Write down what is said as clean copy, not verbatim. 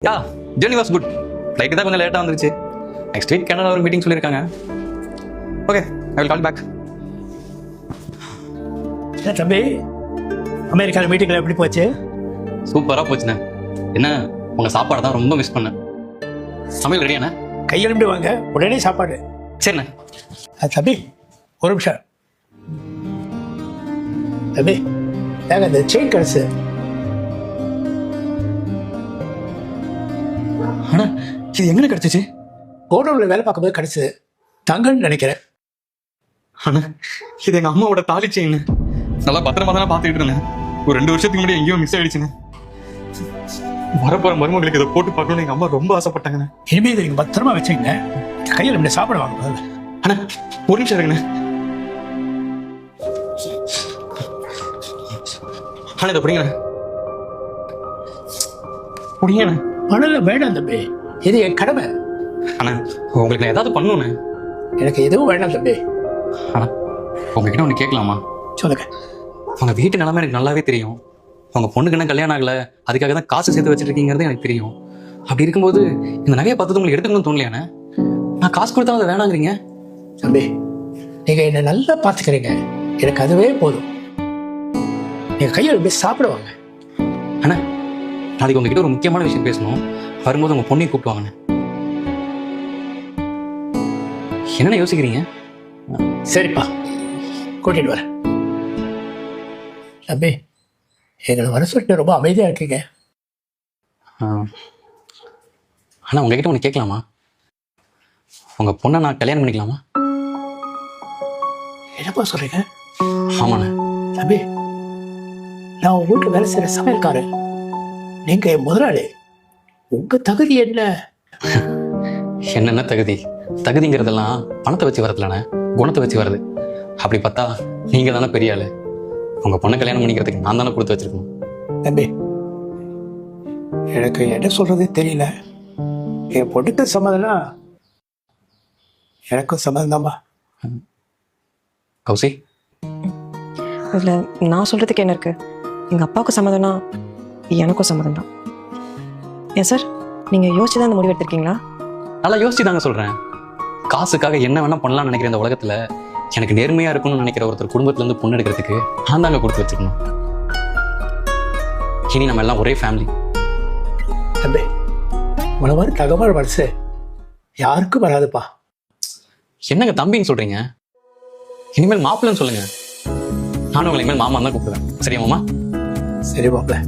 Yeah journey was good. Flight தான் கொஞ்சம் லேட்டாக வந்துருச்சு. நெக்ஸ்ட் வீக் கனடா ஒரு மீட்டிங் சொல்லியிருக்காங்க. Okay, I will call back. தம்பி, அமெரிக்காவில் மீட்டிங்கில் எப்படி போச்சு? சூப்பராக போச்சுண்ணே. என்ன உங்கள் சாப்பாடு தான் ரொம்ப மிஸ் பண்ணேன். சமையல் ரெடியாண்ணே? கையெழும்பி வாங்க, உடனே சாப்பாடு. சரிண்ணே. தம்பி ஒரு நிமிஷம். தம்பி நாங்கள் இந்த செயின் கடைசி அண்ணா, இது எங்கே கிடச்சிச்சு? கோடவுனில் வேலை பார்க்கும்போது கடைசி தங்கன்னு நினைக்கிறேன். அண்ணா, இது எங்கள் அம்மாவோட தாலி செயின். நல்லா பத்திரமா தானே பார்த்துக்கிட்டு இருந்தேன். ஒரு 2 வருஷத்துக்கு முன்னாடி எங்கேயோ மிஸ் ஆயிடுச்சுண்ணே. வரப்போற மருமகளுக்கு இதை போட்டு பார்க்கணும்னு எங்கள் அம்மா ரொம்ப ஆசைப்பட்டாங்கண்ணே. இனிமே இதை நீங்கள் பத்திரமா வச்சுங்க. கையில் இப்படி சாப்பிட வாங்க முதல்ல. அண்ணா ஒரு நிமிஷம் இருக்குண்ணே. அண்ணா இதை பிடிங்கண்ணே. பிடிங்கண்ணே. பணம் வேண்டாம் தம்பி, இது என் கடமை. அண்ணா உங்களுக்கு நான் ஏதாவது பண்ணணுண்ணே. எனக்கு எதுவும் வேண்டாம் தம்பி. அண்ணா உங்ககிட்ட ஒன்று கேட்கலாமா? சொல்லுங்க. உங்கள் வீட்டு நிலைமை எனக்கு நல்லாவே தெரியும். உங்கள் பொண்ணுக்கு என்ன கல்யாணம் ஆகலை, அதுக்காக தான் காசு சேர்த்து வச்சுருக்கீங்கிறது எனக்கு தெரியும். அப்படி இருக்கும்போது இந்த நகையை பார்த்தது உங்களுக்கு எடுத்துக்கணும்னு தோணலையாண்ணே? நான் காசு கொடுத்தா அதை வேணாங்கிறீங்க. தம்பி நீங்கள் என்னை நல்லா பார்த்துக்கிறீங்க, எனக்கு அதுவே போதும். நீங்கள் கையில் இப்படி சாப்பிடுவாங்க. அண்ணா நாளைக்கு உங்ககிட்ட ஒரு முக்கியமான விஷயம் பேசணும். வரும்போது உங்கள் பொண்ணையும் கூப்பிட்டுவாங்கண்ணே. என்னென்ன யோசிக்கிறீங்க? சரிப்பா, கூட்டிட்டு வரேன். தம்பி எங்களை வர சொல்லிட்டு ரொம்ப அமைதியாக இருக்கீங்க. அண்ணா உங்ககிட்ட ஒன்று கேட்கலாமா? உங்கள் பொண்ணை நான் கல்யாணம் பண்ணிக்கலாமா? என்னப்பா சொல்றீங்க? ஆமாண்ணே. தம்பி நான் உங்க வீட்டில் வேலை செய்கிற சமையல்காரன், நீங்கள் என் முதலாளி. உங்கள் தகுதி என்ன? என்னென்ன தகுதி? தகுதிங்கிறதெல்லாம் பணத்தை வச்சு வரதுலண்ணே, குணத்தை வச்சு வருது. அப்படி பார்த்தா நீங்கள் தானே பெரிய ஆள். உங்கள் பொண்ணை கல்யாணம் பண்ணிக்கிறதுக்கு நான் தானே கொடுத்து வச்சிருக்கணும். தம்பி எனக்கு என்ன சொல்றதே தெரியல. என் பொண்ணுக்கு சம்மதம்னா எனக்கும் சம்மதம் தான்பா. கௌசி, அதில் நான் சொல்கிறதுக்கு என்ன இருக்குது? எங்கள் அப்பாவுக்கும் சம்மதம்னா எனக்கும் சம்மதம் தான். ஏன் சார், நீங்கள் யோசிச்சு தான் இந்த முடிவு எடுத்திருக்கீங்களா? நல்லா யோசிச்சு தாங்க சொல்கிறேன். காசுக்காக என்ன வேணால் பண்ணலாம்னு நினைக்கிற இந்த உலகத்தில் எனக்கு நேர்மையாக இருக்கணும்னு நினைக்கிற ஒருத்தர் குடும்பத்துலேருந்து பொண்ணு எடுக்கிறதுக்கு நான் தாங்க கொடுத்து வச்சுக்கணும். இனி நம்ம எல்லாம் ஒரே ஃபேமிலி. தம்பி உன மாதிரி தகவல் மனசு யாருக்கும் வராதுப்பா. என்னங்க தம்பின்னு சொல்கிறீங்க? இனிமேல் மாப்பிள்ளைன்னு சொல்லுங்க. நானும் உங்களை இனிமேல் மாமா தான் கூப்பிடுவேன். சரியா மாமா? சரி மாப்பிள்ள.